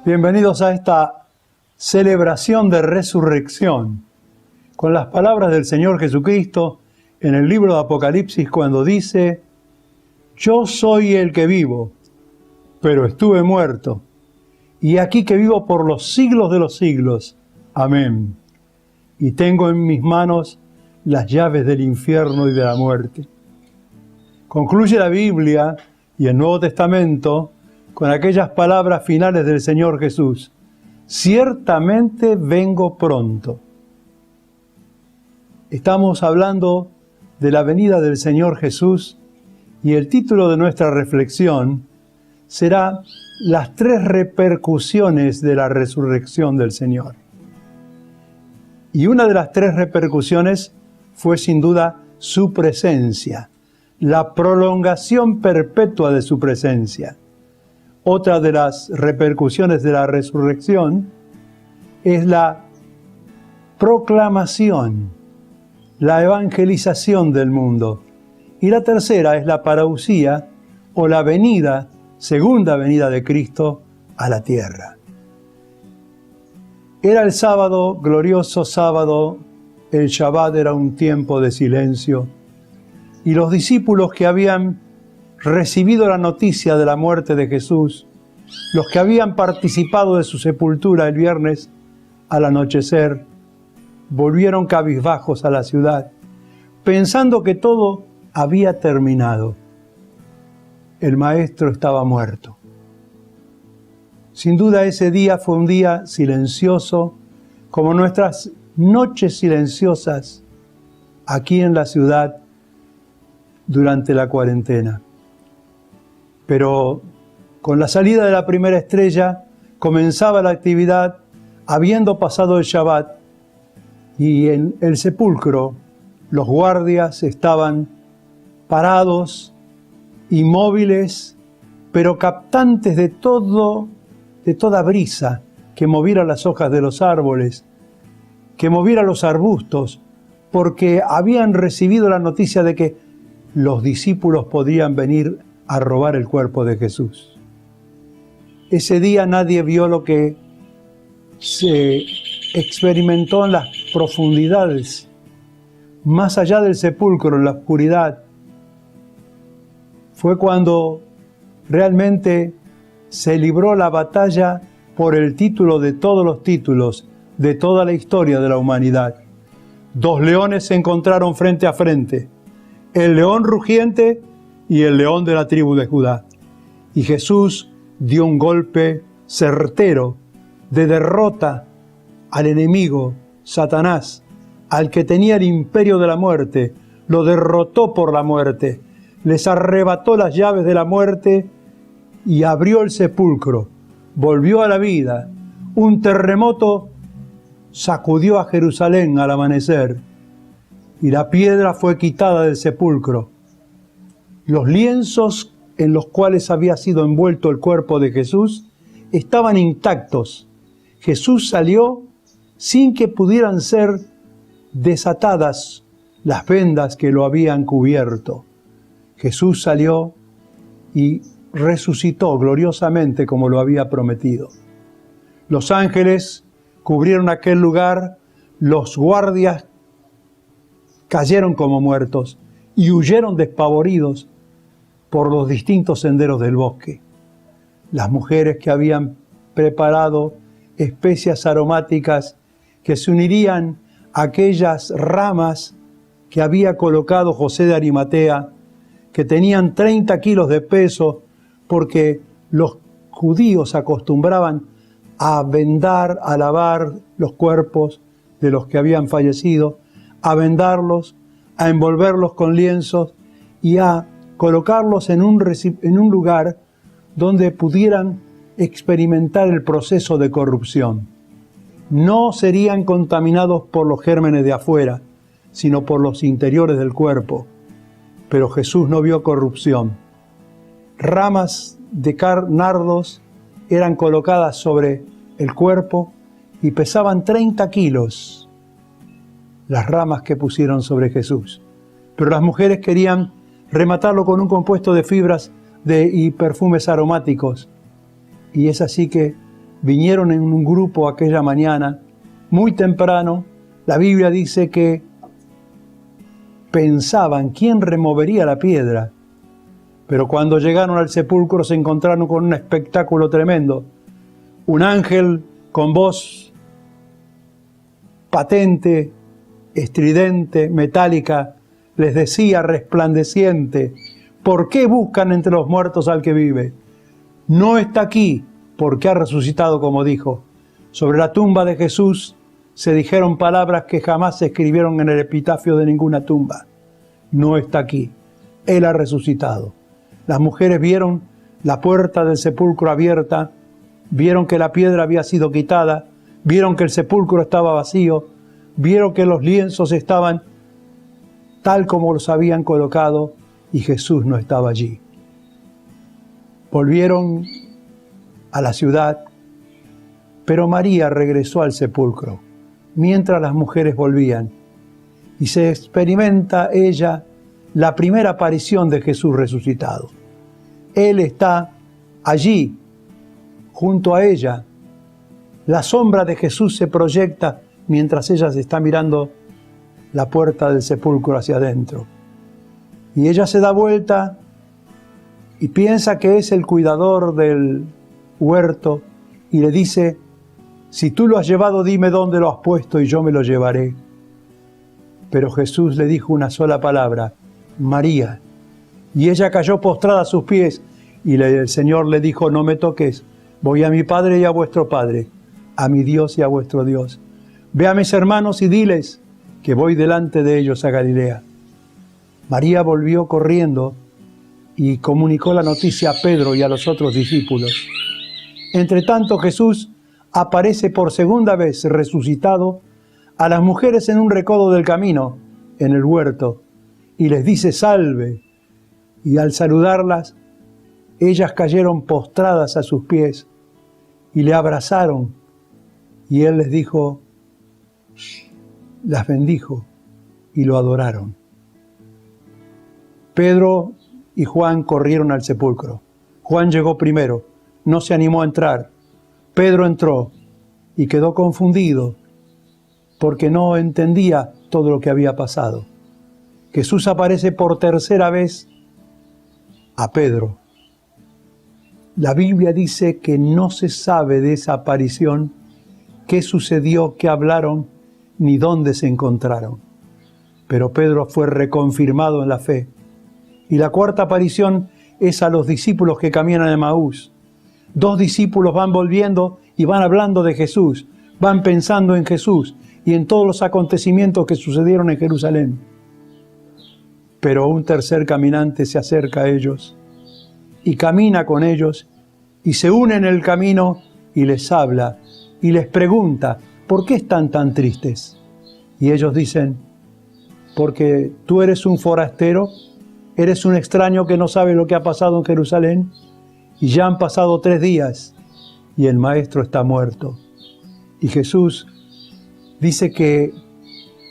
Bienvenidos a esta celebración de resurrección, con las palabras del Señor Jesucristo en el libro de Apocalipsis cuando dice: yo soy el que vivo, pero estuve muerto, y aquí que vivo por los siglos de los siglos. Amén. Y tengo en mis manos las llaves del infierno y de la muerte. Concluye la Biblia y el Nuevo Testamento con aquellas palabras finales del Señor Jesús: ciertamente vengo pronto. Estamos hablando de la venida del Señor Jesús y el título de nuestra reflexión será las 3 repercusiones de la resurrección del Señor. Y una de las 3 repercusiones fue sin duda su presencia, la prolongación perpetua de su presencia. Otra de las repercusiones de la resurrección es la proclamación, la evangelización del mundo. Y la tercera es la parousia o la venida, segunda venida de Cristo a la tierra. Era el sábado, glorioso sábado, el Shabbat era un tiempo de silencio, y los discípulos que habían recibido la noticia de la muerte de Jesús, los que habían participado de su sepultura el viernes al anochecer, volvieron cabizbajos a la ciudad, pensando que todo había terminado. El Maestro estaba muerto. Sin duda ese día fue un día silencioso, como nuestras noches silenciosas aquí en la ciudad durante la cuarentena. Pero con la salida de la primera estrella comenzaba la actividad, habiendo pasado el Shabbat, y en el sepulcro los guardias estaban parados, inmóviles, pero captantes de toda brisa que moviera las hojas de los árboles, que moviera los arbustos, porque habían recibido la noticia de que los discípulos podían venir a robar el cuerpo de Jesús. Ese día nadie vio lo que se experimentó en las profundidades, más allá del sepulcro, en la oscuridad. Fue cuando realmente se libró la batalla por el título de todos los títulos, de toda la historia de la humanidad. 2 leones se encontraron frente a frente, el león rugiente y el león de la tribu de Judá. Y Jesús dio un golpe certero de derrota al enemigo, Satanás, al que tenía el imperio de la muerte. Lo derrotó por la muerte, les arrebató las llaves de la muerte y abrió el sepulcro, volvió a la vida. Un terremoto sacudió a Jerusalén al amanecer y la piedra fue quitada del sepulcro. Los lienzos en los cuales había sido envuelto el cuerpo de Jesús estaban intactos. Jesús salió sin que pudieran ser desatadas las vendas que lo habían cubierto. Jesús salió y resucitó gloriosamente como lo había prometido. Los ángeles cubrieron aquel lugar, los guardias cayeron como muertos y huyeron despavoridos por los distintos senderos del bosque. Las mujeres que habían preparado especias aromáticas que se unirían a aquellas ramas que había colocado José de Arimatea, que tenían 30 kilos de peso, porque los judíos acostumbraban a vendar, a lavar los cuerpos de los que habían fallecido, a vendarlos, a envolverlos con lienzos y a colocarlos en un lugar donde pudieran experimentar el proceso de corrupción. No serían contaminados por los gérmenes de afuera, sino por los interiores del cuerpo. Pero Jesús no vio corrupción. Ramas de nardos eran colocadas sobre el cuerpo y pesaban 30 kilos las ramas que pusieron sobre Jesús. Pero las mujeres querían rematarlo con un compuesto de fibras y perfumes aromáticos. Y es así que vinieron en un grupo aquella mañana, muy temprano. La Biblia dice que pensaban quién removería la piedra, pero cuando llegaron al sepulcro se encontraron con un espectáculo tremendo. Un ángel con voz patente, estridente, metálica, les decía resplandeciente: ¿por qué buscan entre los muertos al que vive? No está aquí, porque ha resucitado, como dijo. Sobre la tumba de Jesús se dijeron palabras que jamás se escribieron en el epitafio de ninguna tumba. No está aquí, Él ha resucitado. Las mujeres vieron la puerta del sepulcro abierta, vieron que la piedra había sido quitada, vieron que el sepulcro estaba vacío, vieron que los lienzos estaban tal como los habían colocado y Jesús no estaba allí. Volvieron a la ciudad, pero María regresó al sepulcro mientras las mujeres volvían y se experimenta ella la primera aparición de Jesús resucitado. Él está allí, junto a ella. La sombra de Jesús se proyecta mientras ella se está mirando la puerta del sepulcro hacia adentro. Y ella se da vuelta y piensa que es el cuidador del huerto y le dice: si tú lo has llevado, dime dónde lo has puesto y yo me lo llevaré. Pero Jesús le dijo una sola palabra: María. Y ella cayó postrada a sus pies y el Señor le dijo: no me toques, voy a mi Padre y a vuestro Padre, a mi Dios y a vuestro Dios. Ve a mis hermanos y diles que voy delante de ellos a Galilea. María volvió corriendo y comunicó la noticia a Pedro y a los otros discípulos. Entre tanto, Jesús aparece por segunda vez resucitado a las mujeres en un recodo del camino, en el huerto, y les dice: salve. Y al saludarlas, ellas cayeron postradas a sus pies y le abrazaron. Y él les dijo, las bendijo y lo adoraron. Pedro y Juan corrieron al sepulcro. Juan llegó primero, no se animó a entrar. Pedro entró y quedó confundido porque no entendía todo lo que había pasado. Jesús aparece por tercera vez a Pedro. La Biblia dice que no se sabe de esa aparición, qué sucedió, qué hablaron, ni dónde se encontraron. Pero Pedro fue reconfirmado en la fe. Y la cuarta aparición es a los discípulos que caminan a Emaús. 2 discípulos van volviendo y van hablando de Jesús, van pensando en Jesús y en todos los acontecimientos que sucedieron en Jerusalén. Pero un tercer caminante se acerca a ellos y camina con ellos y se une en el camino y les habla y les pregunta: ¿por qué están tan tristes? Y ellos dicen: porque tú eres un forastero, eres un extraño que no sabe lo que ha pasado en Jerusalén, y ya han pasado 3 días y el maestro está muerto. Y Jesús dice que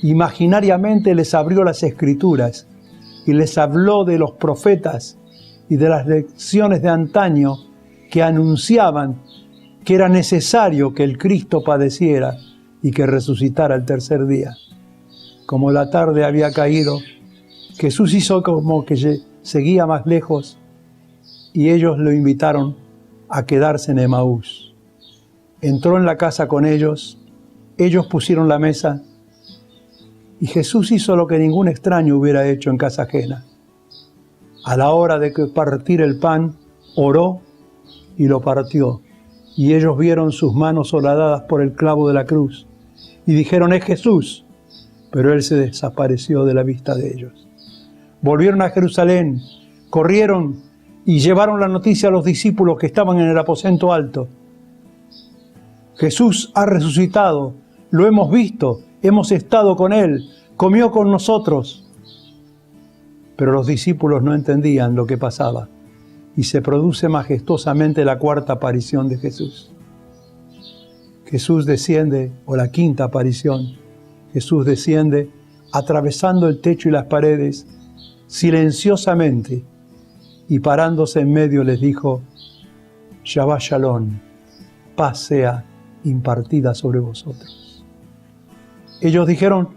imaginariamente les abrió las Escrituras y les habló de los profetas y de las lecciones de antaño que anunciaban que era necesario que el Cristo padeciera y que resucitara el tercer día. Como la tarde había caído, Jesús hizo como que seguía más lejos y ellos lo invitaron a quedarse en Emaús. Entró en la casa con ellos, ellos pusieron la mesa y Jesús hizo lo que ningún extraño hubiera hecho en casa ajena. A la hora de partir el pan, oró y lo partió. Y ellos vieron sus manos horadadas por el clavo de la cruz y dijeron: es Jesús. Pero él se desapareció de la vista de ellos. Volvieron a Jerusalén, corrieron y llevaron la noticia a los discípulos que estaban en el aposento alto. Jesús ha resucitado, lo hemos visto, hemos estado con él, comió con nosotros. Pero los discípulos no entendían lo que pasaba. Y se produce majestuosamente la cuarta aparición de Jesús. Jesús desciende, o la quinta aparición, Jesús desciende atravesando el techo y las paredes, silenciosamente, y parándose en medio les dijo: Shabbat Shalom, paz sea impartida sobre vosotros. Ellos dijeron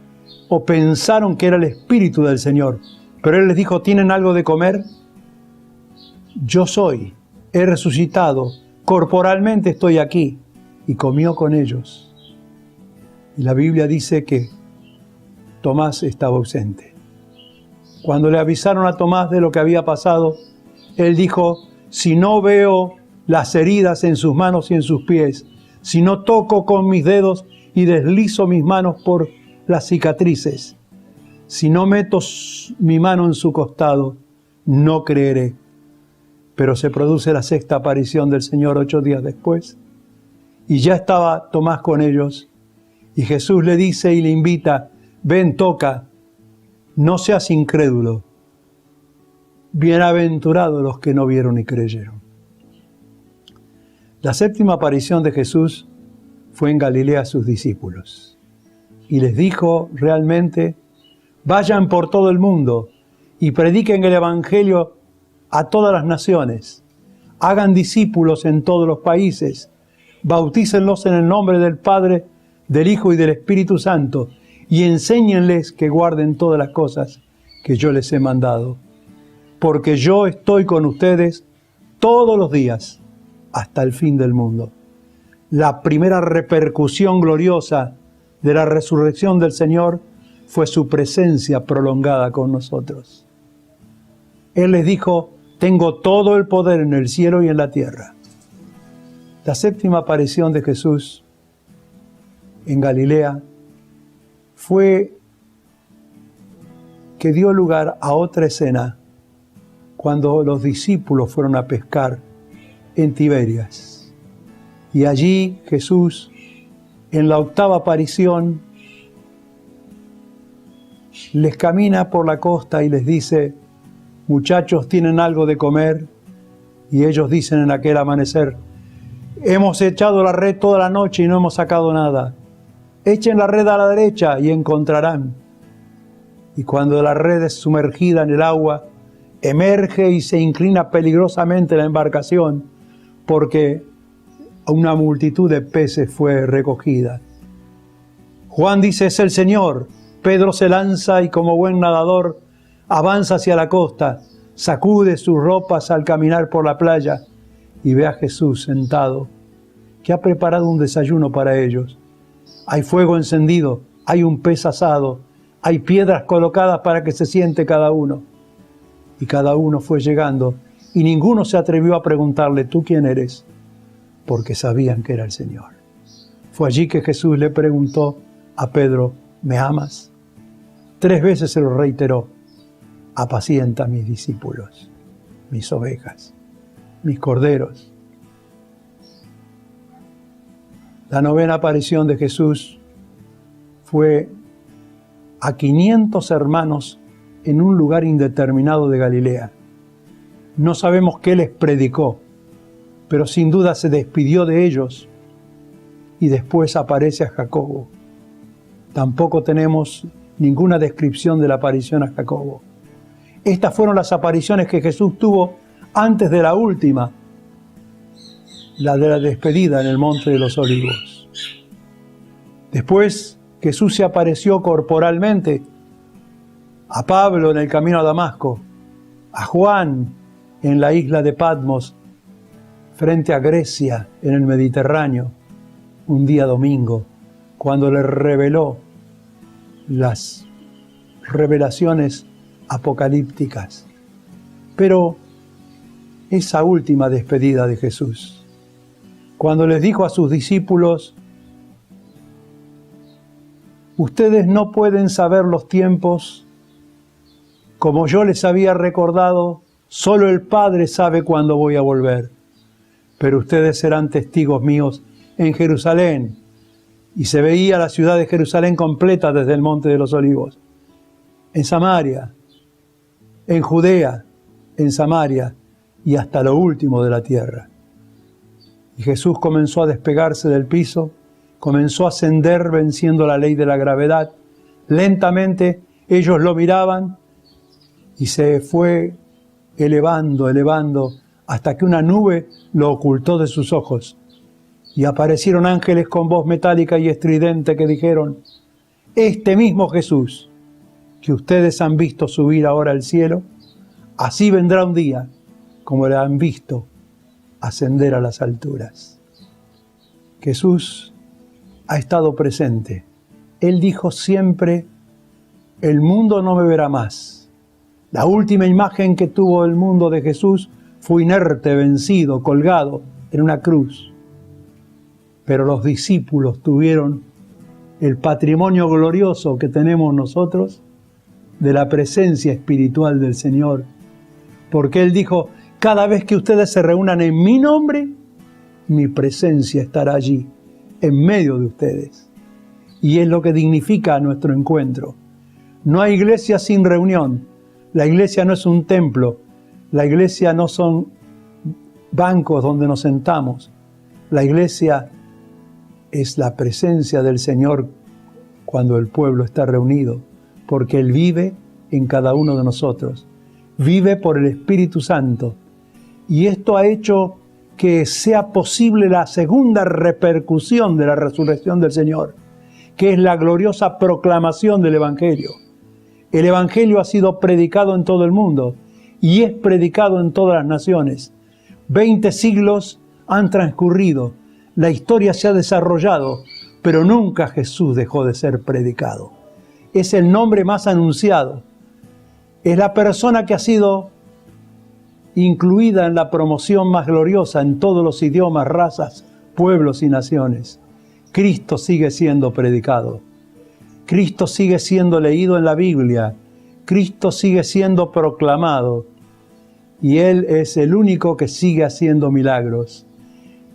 o pensaron que era el Espíritu del Señor, pero Él les dijo, ¿tienen algo de comer? Yo soy, he resucitado, corporalmente estoy aquí. Y comió con ellos. Y la Biblia dice que Tomás estaba ausente. Cuando le avisaron a Tomás de lo que había pasado, él dijo, si no veo las heridas en sus manos y en sus pies, si no toco con mis dedos y deslizo mis manos por las cicatrices, si no meto mi mano en su costado, no creeré. Pero se produce la sexta aparición del Señor 8 días después, y ya estaba Tomás con ellos, y Jesús le dice y le invita, ven, toca, no seas incrédulo. Bienaventurados los que no vieron y creyeron. La séptima aparición de Jesús fue en Galilea a sus discípulos, y les dijo realmente, vayan por todo el mundo y prediquen el Evangelio a todas las naciones, hagan discípulos en todos los países, bautícenlos en el nombre del Padre, del Hijo y del Espíritu Santo, y enséñenles que guarden todas las cosas que yo les he mandado. Porque yo estoy con ustedes todos los días, hasta el fin del mundo. La primera repercusión gloriosa de la resurrección del Señor fue su presencia prolongada con nosotros. Él les dijo, tengo todo el poder en el cielo y en la tierra. La séptima aparición de Jesús en Galilea fue que dio lugar a otra escena cuando los discípulos fueron a pescar en Tiberias. Y allí Jesús, en la octava aparición, les camina por la costa y les dice, muchachos, ¿tienen algo de comer? Y ellos dicen en aquel amanecer, hemos echado la red toda la noche y no hemos sacado nada. Echen la red a la derecha y encontrarán. Y cuando la red es sumergida en el agua, emerge y se inclina peligrosamente la embarcación, porque una multitud de peces fue recogida. Juan dice, es el Señor. Pedro se lanza y como buen nadador avanza hacia la costa, sacude sus ropas al caminar por la playa y ve a Jesús sentado, que ha preparado un desayuno para ellos. Hay fuego encendido, hay un pez asado, hay piedras colocadas para que se siente cada uno. Y cada uno fue llegando y ninguno se atrevió a preguntarle, ¿tú quién eres? Porque sabían que era el Señor. Fue allí que Jesús le preguntó a Pedro, ¿me amas? 3 veces se lo reiteró, apacienta a mis discípulos, mis ovejas, mis corderos. La novena aparición de Jesús fue a 500 hermanos en un lugar indeterminado de Galilea. No sabemos qué les predicó, pero sin duda se despidió de ellos y después aparece a Jacobo. Tampoco tenemos ninguna descripción de la aparición a Jacobo. Estas fueron las apariciones que Jesús tuvo antes de la última, la de la despedida en el Monte de los Olivos. Después Jesús se apareció corporalmente a Pablo en el camino a Damasco, a Juan en la isla de Patmos, frente a Grecia en el Mediterráneo, un día domingo, cuando le reveló las revelaciones apocalípticas. Pero esa última despedida de Jesús, cuando les dijo a sus discípulos, ustedes no pueden saber los tiempos como yo les había recordado, solo el Padre sabe cuándo voy a volver, pero ustedes serán testigos míos en Jerusalén. Y se veía la ciudad de Jerusalén completa desde el Monte de los Olivos, en Samaria, en Judea, en Samaria y hasta lo último de la tierra. Y Jesús comenzó a despegarse del piso, comenzó a ascender venciendo la ley de la gravedad. Lentamente ellos lo miraban y se fue elevando, hasta que una nube lo ocultó de sus ojos. Y aparecieron ángeles con voz metálica y estridente que dijeron: este mismo Jesús que ustedes han visto subir ahora al cielo, así vendrá un día como le han visto ascender a las alturas. Jesús ha estado presente. Él dijo siempre: el mundo no me verá más. La última imagen que tuvo el mundo de Jesús fue inerte, vencido, colgado en una cruz. Pero los discípulos tuvieron el patrimonio glorioso que tenemos nosotros de la presencia espiritual del Señor. Porque Él dijo: cada vez que ustedes se reúnan en mi nombre, mi presencia estará allí, en medio de ustedes. Y es lo que dignifica nuestro encuentro. No hay iglesia sin reunión. La iglesia no es un templo. La iglesia no son bancos donde nos sentamos. La iglesia es la presencia del Señor cuando el pueblo está reunido, porque Él vive en cada uno de nosotros. Vive por el Espíritu Santo. Y esto ha hecho que sea posible la segunda repercusión de la resurrección del Señor, que es la gloriosa proclamación del Evangelio. El Evangelio ha sido predicado en todo el mundo y es predicado en todas las naciones. 20 siglos han transcurrido, la historia se ha desarrollado, pero nunca Jesús dejó de ser predicado. Es el nombre más anunciado. Es la persona que ha sido incluida en la promoción más gloriosa en todos los idiomas, razas, pueblos y naciones. Cristo sigue siendo predicado. Cristo sigue siendo leído en la Biblia. Cristo sigue siendo proclamado. Y Él es el único que sigue haciendo milagros.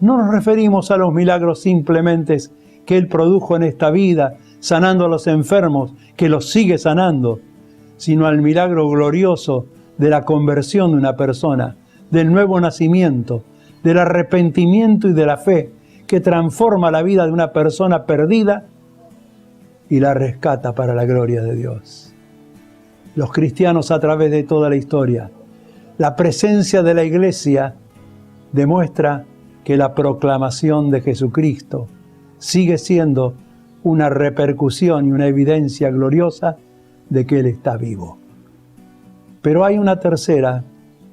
No nos referimos a los milagros simplemente que Él produjo en esta vida, sanando a los enfermos, que los sigue sanando, sino al milagro glorioso de la conversión de una persona, del nuevo nacimiento, del arrepentimiento y de la fe, que transforma la vida de una persona perdida y la rescata para la gloria de Dios. Los cristianos a través de toda la historia, la presencia de la Iglesia demuestra que la proclamación de Jesucristo sigue siendo una repercusión y una evidencia gloriosa de que Él está vivo. Pero hay una tercera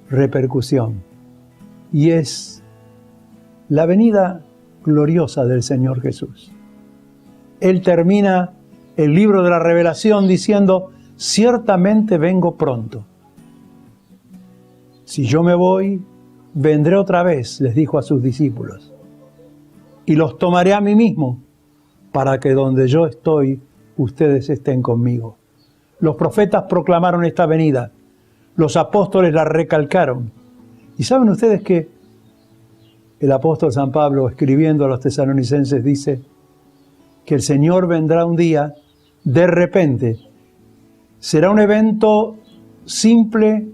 repercusión, y es la venida gloriosa del Señor Jesús. Él termina el libro de la Revelación diciendo: ciertamente vengo pronto. Si yo me voy, vendré otra vez, les dijo a sus discípulos, y los tomaré a mí mismo, para que donde yo estoy, ustedes estén conmigo. Los profetas proclamaron esta venida, los apóstoles la recalcaron. Y saben ustedes que el apóstol San Pablo, escribiendo a los tesalonicenses, dice que el Señor vendrá un día de repente. Será un evento simple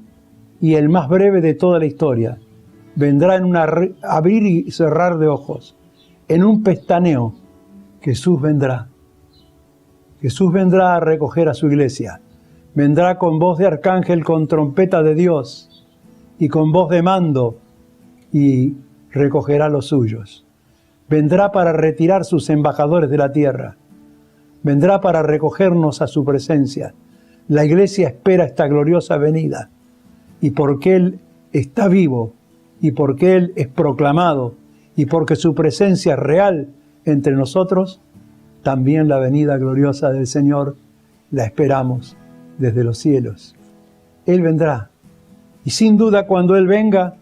y el más breve de toda la historia. Vendrá en un abrir y cerrar de ojos, en un pestaneo. Jesús vendrá. Jesús vendrá a recoger a su iglesia. Vendrá con voz de arcángel, con trompeta de Dios y con voz de mando, y recogerá a los suyos. Vendrá para retirar sus embajadores de la tierra. Vendrá para recogernos a su presencia. La iglesia espera esta gloriosa venida. Y porque Él está vivo, y porque Él es proclamado, y porque su presencia es real entre nosotros, también la venida gloriosa del Señor la esperamos desde los cielos. Él vendrá. Y sin duda cuando Él venga,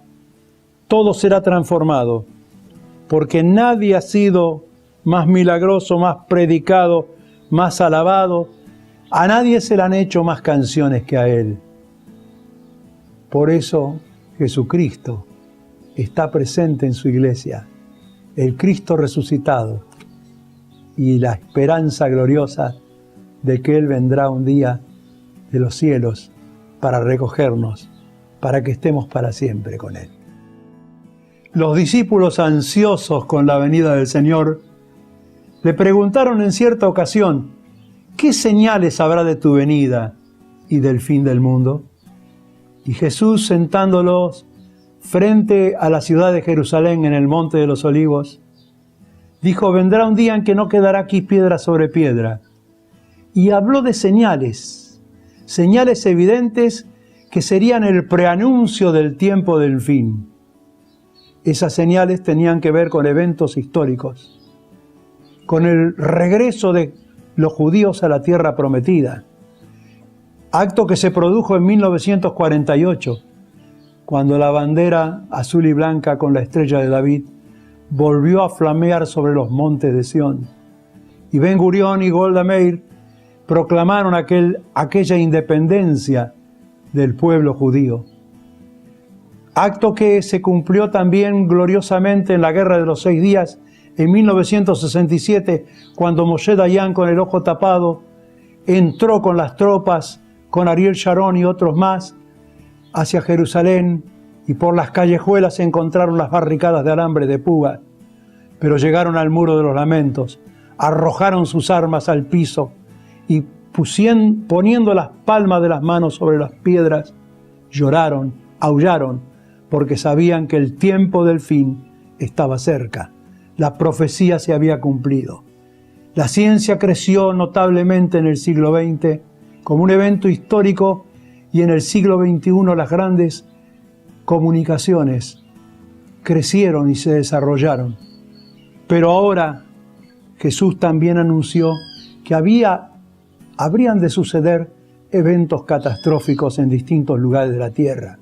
todo será transformado. Porque nadie ha sido más milagroso, más predicado, más alabado. A nadie se le han hecho más canciones que a Él. Por eso Jesucristo está presente en su iglesia. El Cristo resucitado. Y la esperanza gloriosa de que Él vendrá un día de los cielos para recogernos, para que estemos para siempre con Él. Los discípulos, ansiosos con la venida del Señor, le preguntaron en cierta ocasión: ¿qué señales habrá de tu venida y del fin del mundo? Y Jesús, sentándolos frente a la ciudad de Jerusalén en el Monte de los Olivos, Dijo, vendrá un día en que no quedará aquí piedra sobre piedra. Y habló de señales, señales evidentes que serían el preanuncio del tiempo del fin. Esas señales tenían que ver con eventos históricos, con el regreso de los judíos a la tierra prometida, acto que se produjo en 1948, cuando la bandera azul y blanca con la estrella de David volvió a flamear sobre los montes de Sión. Y Ben Gurión y Golda Meir proclamaron aquella independencia del pueblo judío. Acto que se cumplió también gloriosamente en la Guerra de los 6 días en 1967, cuando Moshe Dayan, con el ojo tapado, entró con las tropas, con Ariel Sharon y otros más, hacia Jerusalén, y por las callejuelas se encontraron las barricadas de alambre de púa, pero llegaron al muro de los lamentos, arrojaron sus armas al piso y poniendo las palmas de las manos sobre las piedras, lloraron, aullaron, porque sabían que el tiempo del fin estaba cerca. La profecía se había cumplido. La ciencia creció notablemente en el siglo XX como un evento histórico, y en el siglo XXI las grandes comunicaciones crecieron y se desarrollaron. Pero ahora Jesús también anunció que habrían de suceder eventos catastróficos en distintos lugares de la tierra.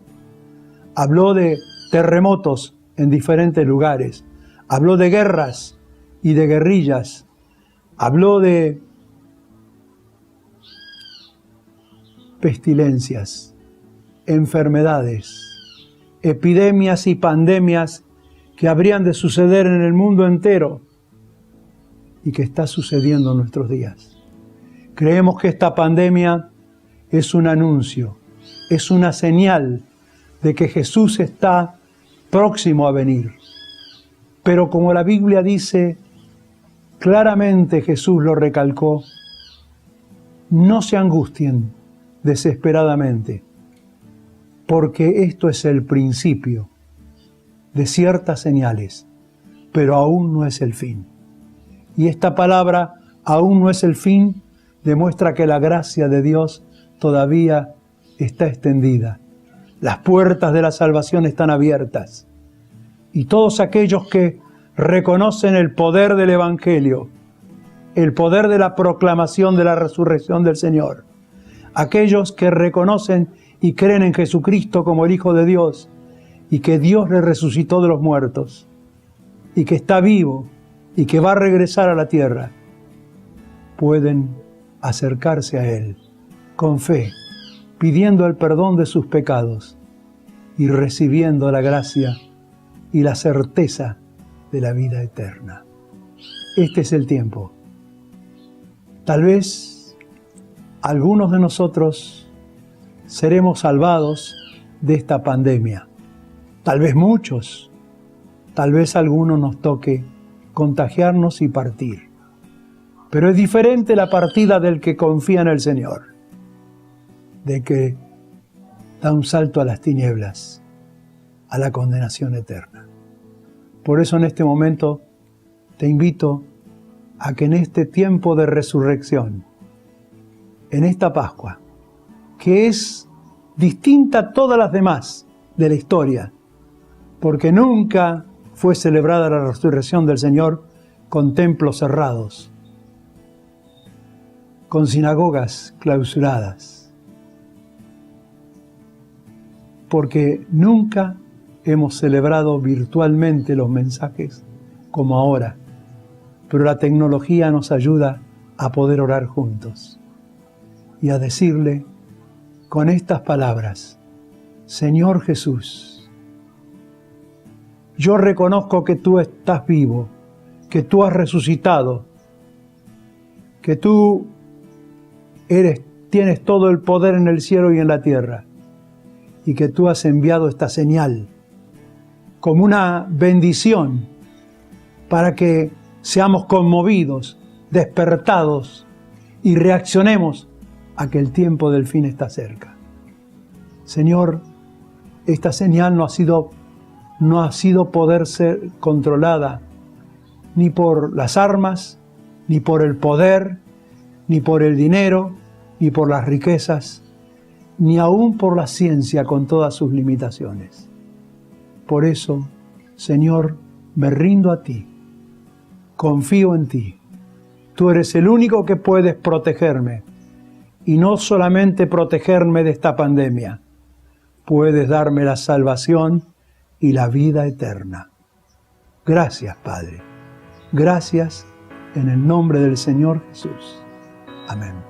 Habló de terremotos en diferentes lugares, habló de guerras y de guerrillas, habló de pestilencias, enfermedades, epidemias y pandemias que habrían de suceder en el mundo entero y que está sucediendo en nuestros días. Creemos que esta pandemia es un anuncio, es una señal de que Jesús está próximo a venir. Pero como la Biblia dice, claramente Jesús lo recalcó, no se angustien desesperadamente, porque esto es el principio de ciertas señales, pero aún no es el fin. Y esta palabra, aún no es el fin, demuestra que la gracia de Dios todavía está extendida. Las puertas de la salvación están abiertas. Y todos aquellos que reconocen el poder del Evangelio, el poder de la proclamación de la resurrección del Señor, aquellos que reconocen y creen en Jesucristo como el Hijo de Dios, y que Dios le resucitó de los muertos, y que está vivo, y que va a regresar a la tierra, pueden acercarse a Él con fe, pidiendo el perdón de sus pecados y recibiendo la gracia y la certeza de la vida eterna. Este es el tiempo. Tal vez algunos de nosotros seremos salvados de esta pandemia. Tal vez muchos. Tal vez a algunos nos toque contagiarnos y partir. Pero es diferente la partida del que confía en el Señor, de que da un salto a las tinieblas, a la condenación eterna. Por eso en este momento te invito a que en este tiempo de resurrección, en esta Pascua, que es distinta a todas las demás de la historia, porque nunca fue celebrada la resurrección del Señor con templos cerrados, con sinagogas clausuradas, porque nunca hemos celebrado virtualmente los mensajes como ahora, pero la tecnología nos ayuda a poder orar juntos y a decirle con estas palabras: Señor Jesús, yo reconozco que tú estás vivo, que tú has resucitado, que tú tienes todo el poder en el cielo y en la tierra, y que tú has enviado esta señal como una bendición para que seamos conmovidos, despertados y reaccionemos a que el tiempo del fin está cerca. Señor, esta señal no ha sido poder ser controlada, ni por las armas, ni por el poder, ni por el dinero, ni por las riquezas, ni aún por la ciencia con todas sus limitaciones. Por eso, Señor, me rindo a ti, confío en ti. Tú eres el único que puedes protegerme, y no solamente protegerme de esta pandemia, puedes darme la salvación y la vida eterna. Gracias, Padre. Gracias en el nombre del Señor Jesús. Amén.